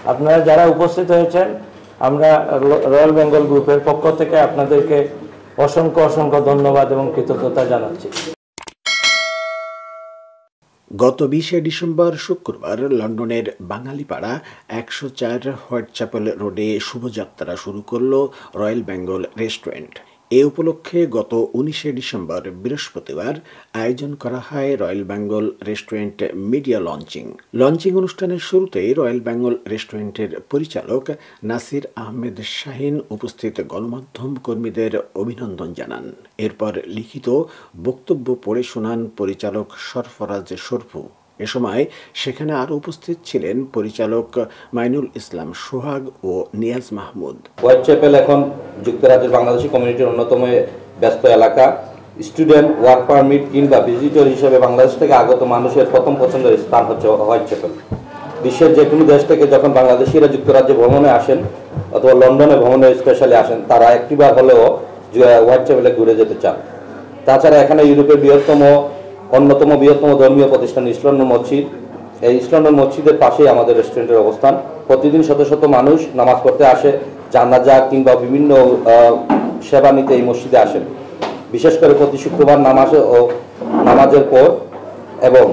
আপনারা যারা উপস্থিত হয়েছেন, আমরা রয়্যাল বেঙ্গল গ্রুপের পক্ষ থেকে আপনাদেরকে অসংখ্য অসংখ্য ধন্যবাদ এবং কৃতজ্ঞতা জানাচ্ছি। গত 20শে ডিসেম্বর শুক্রবার লন্ডনের বাঙালিপাড়া 104 হোয়াইট চ্যাপেল রোডে শুভযাত্রা শুরু করল রয়্যাল বেঙ্গল রেস্টুরেন্ট। এ উপলক্ষে গত 19শে ডিসেম্বর বৃহস্পতিবার আয়োজন করা হয় royal Bengal restaurant media launching অনুষ্ঠানের শুরুতেই রয়্যাল বেঙ্গল রেস্টুরেন্টের পরিচালক নাসির আহমেদ শাহিন উপস্থিত গণমাধ্যম কর্মীদের অভিনন্দন জানান। এরপর লিখিত বক্তব্য পড়ে শোনান পরিচালক সরফরাজ শরফু। এ সময় সেখানে আরও উপস্থিত ছিলেন পরিচালক মাইনুল ইসলাম সোহাগ ও নিয়াজ মাহমুদ। হোয়াইট চ্যাপেল এখন যুক্তরাজ্যের বাংলাদেশি কমিউনিটির অন্যতম ব্যস্ত এলাকা। স্টুডেন্ট, ওয়ার্ক পারমিট কিংবা ভিজিটর হিসেবে বাংলাদেশ থেকে আগত মানুষের প্রথম পছন্দের স্থান হচ্ছে হোয়াইট চ্যাপেল। বিশ্বের যে কোনো দেশ থেকে যখন বাংলাদেশিরা যুক্তরাজ্যে ভ্রমণে আসেন অথবা লন্ডনে ভ্রমণে স্পেশালি আসেন, তারা একটিবার হলেও হোয়াইট চ্যাপেলে ঘুরে যেতে চান। তাছাড়া এখানে ইউরোপের অন্যতম বৃহত্তম ধর্মীয় প্রতিষ্ঠান ইস্ট লন্ডন মসজিদ। এই ইস্ট লন্ডন মসজিদের পাশেই আমাদের রেস্টুরেন্টের অবস্থান। প্রতিদিন শত শত মানুষ নামাজ পড়তে আসে, জানাজা কিংবা বিভিন্ন সেবা নিতে এই মসজিদে আসেন। বিশেষ করে প্রতি শুক্রবার নামাজের পর এবং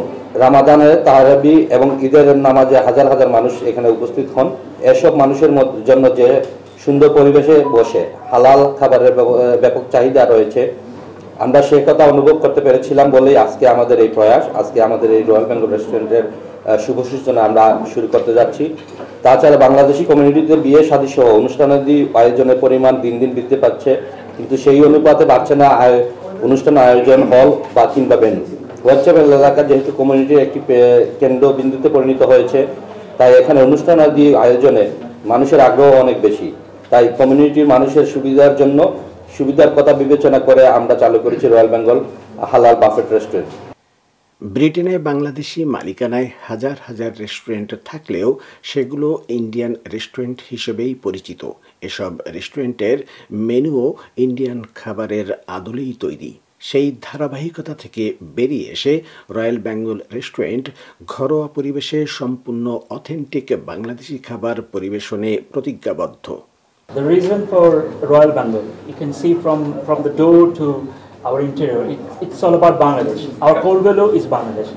রামাদানের তারাবি এবং ঈদের নামাজে হাজার হাজার মানুষ এখানে উপস্থিত হন। এসব মানুষের জন্য যে সুন্দর পরিবেশে বসে হালাল খাবারের ব্যাপক চাহিদা রয়েছে, আমরা সে কথা অনুভব করতে পেরেছিলাম বলেই আজকে আমাদের এই প্রয়াস। আজকে আমাদের এই রয়্যাল বেঙ্গল রেস্টুরেন্টের শুভ সূচনা আমরা শুরু করতে যাচ্ছি। তাছাড়া বাংলাদেশি কমিউনিটিতে বিয়ে শাদী সহ অনুষ্ঠানাদি আয়োজনের পরিমাণ দিন দিন বৃদ্ধি পাচ্ছে, কিন্তু সেই অনুপাতে বাড়ছে না অনুষ্ঠান আয়োজন হল বা কিংবা ভেন্যু। হোয়াইট চ্যাপেল এলাকা যেহেতু কমিউনিটির একটি কেন্দ্রবিন্দুতে পরিণত হয়েছে, তাই এখানে অনুষ্ঠানাদি আয়োজনে মানুষের আগ্রহ অনেক বেশি। তাই কমিউনিটির মানুষের সুবিধার কথা বিবেচনা করে আমরা চালু করেছি রয়্যাল বেঙ্গল হালাল বাফেট রেস্টুরেন্ট। ব্রিটেনে বাংলাদেশি মালিকানায় হাজার হাজার রেস্টুরেন্ট থাকলেও সেগুলো ইন্ডিয়ান রেস্টুরেন্ট হিসেবেই পরিচিত। এসব রেস্টুরেন্টের মেনুও ইন্ডিয়ান খাবারের আদলেই তৈরি। সেই ধারাবাহিকতা থেকে বেরিয়ে এসে রয়্যাল বেঙ্গল রেস্টুরেন্ট ঘরোয়া পরিবেশে সম্পূর্ণ অথেন্টিক বাংলাদেশি খাবার পরিবেশনে প্রতিজ্ঞাবদ্ধ। The reason for Royal Bengal, you can see from the door to our interior, it's all about Bangladesh. Our core value is Bangladesh.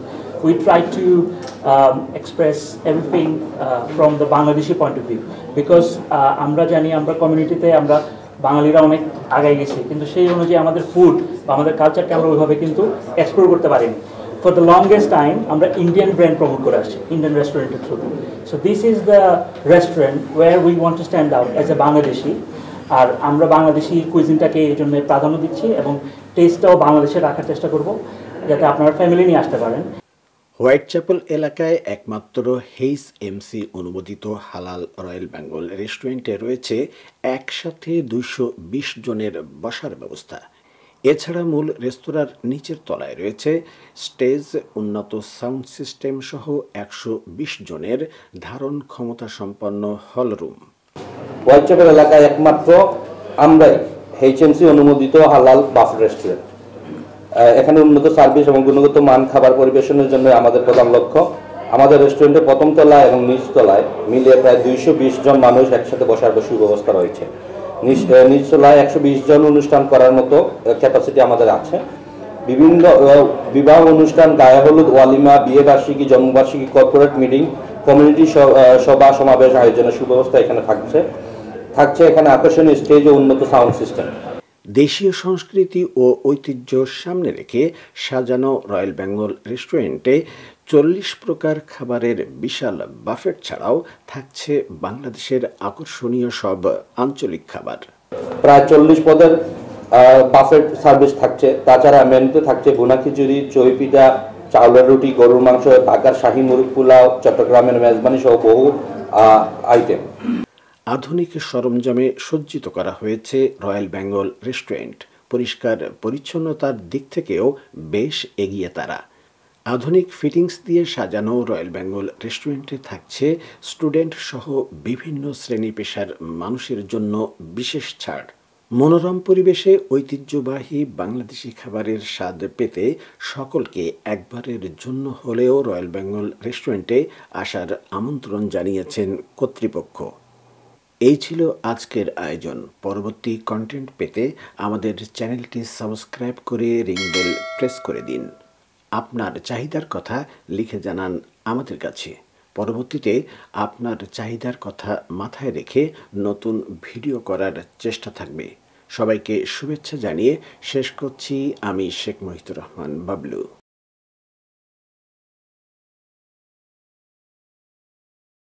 We try to express everything from the Bangladeshi point of view, because আমরা জানি আমরা কমিউনিটিতে আমরা বাঙালিরা অনেক আগে গেছি, কিন্তু সেই অনুযায়ী আমাদের ফুড বা আমাদের কালচারকে আমরা ওইভাবে কিন্তু এক্সপ্লোর করতে পারিনি। For the longest time, আমরা Indian brand promote করে আসছি, Indian restaurant through. So this is the restaurant where we want to stand out as a Bangladeshi. আর আমরা বাংলাদেশি কুইজিনটাকে এই জন্য প্রাধান্য দিচ্ছি এবং টেস্টটাও বাংলাদেশে রাখার চেষ্টা করব, যাতে আপনারা ফ্যামিলি নিয়ে আসতে পারেন। হোয়াইট চ্যাপেল এলাকায় একমাত্র হেইস এমসি অনুমোদিত হালাল রয়্যাল বেঙ্গল রেস্টুরেন্টে রয়েছে একসাথে 220 জনের বসার ব্যবস্থা। এছাড়া মূল রেস্তোরাঁর নিচের তলায় রয়েছে স্টেজ, উন্নত সাউন্ড সিস্টেম সহ 120 জনের ধারণ ক্ষমতা সম্পন্ন হলরুম। হোয়াইট চ্যাপেল এলাকায় একমাত্র আমরাই এইচএমসি অনুমোদিত হালাল বাফেট রেস্টুরেন্ট। এখানে উন্নত সার্ভিস এবং গুণগত মান খাবার পরিবেশনের জন্য আমাদের প্রধান লক্ষ্য। আমাদের রেস্টুরেন্টের প্রথম তলায় এবং নিচ তলায় মিলিয়ে প্রায় 220 জন মানুষ একসাথে বসার সুব্যবস্থা রয়েছে। নিচ তলায় 120 জন অনুষ্ঠান করার মতো ক্যাপাসিটি আমাদের আছে। বিভিন্ন বিবাহ অনুষ্ঠান, গায়ে হলুদ, ওয়ালিমা, বিয়ে বার্ষিকী, জন্মবার্ষিকী, কর্পোরেট মিটিং, কমিউনিটি সভা সমাবেশ আয়োজনের সুব্যবস্থা এখানে থাকছে এখানে আকর্ষণীয় স্টেজ ও উন্নত সাউন্ড সিস্টেম। দেশীয় সংস্কৃতি ও ঐতিহ্য সামনে রেখে সাজানো রয়্যাল বেঙ্গল রেস্টুরেন্টে 40 প্রকার খাবারের বিশাল বাফেট ছাড়াও থাকছে বাংলাদেশের আকর্ষণীয় সব আঞ্চলিক খাবার। প্রায় 40 পদের বাফেট সার্ভিস থাকছে। তাছাড়া মেনুতে থাকছে ভুনা খিচুড়ি, চই পিঠা, চাউলের রুটি, গরুর মাংস, ঢাকার শাহী মুরগ পোলাও, চট্টগ্রামের মেজবানি সহ বহু আইটেম। আধুনিক সরঞ্জামে সজ্জিত করা হয়েছে রয়্যাল বেঙ্গল রেস্টুরেন্ট। পরিষ্কার পরিচ্ছন্নতার দিক থেকেও বেশ এগিয়ে তারা। আধুনিক ফিটিংস দিয়ে সাজানো রয়্যাল বেঙ্গল রেস্টুরেন্টে থাকছে স্টুডেন্ট সহ বিভিন্ন শ্রেণী পেশার মানুষের জন্য বিশেষ ছাড়। মনোরম পরিবেশে ঐতিহ্যবাহী বাংলাদেশি খাবারের স্বাদ পেতে সকলকে একবারের জন্য হলেও রয়্যাল বেঙ্গল রেস্টুরেন্টে আসার আমন্ত্রণ জানিয়েছেন কর্তৃপক্ষ। এই ছিল আজকের আয়োজন। পরবর্তী কন্টেন্ট পেতে আমাদের চ্যানেলটি সাবস্ক্রাইব করে রিং বেল প্রেস করে দিন। আপনার চাহিদার কথা লিখে জানান আমাদের কাছে। পরবর্তীতে আপনার চাহিদার কথা মাথায় রেখে নতুন ভিডিও করার চেষ্টা থাকবে। সবাইকে শুভেচ্ছা জানিয়ে শেষ করছি আমি শেখ মহিতুর রহমান বাবলু।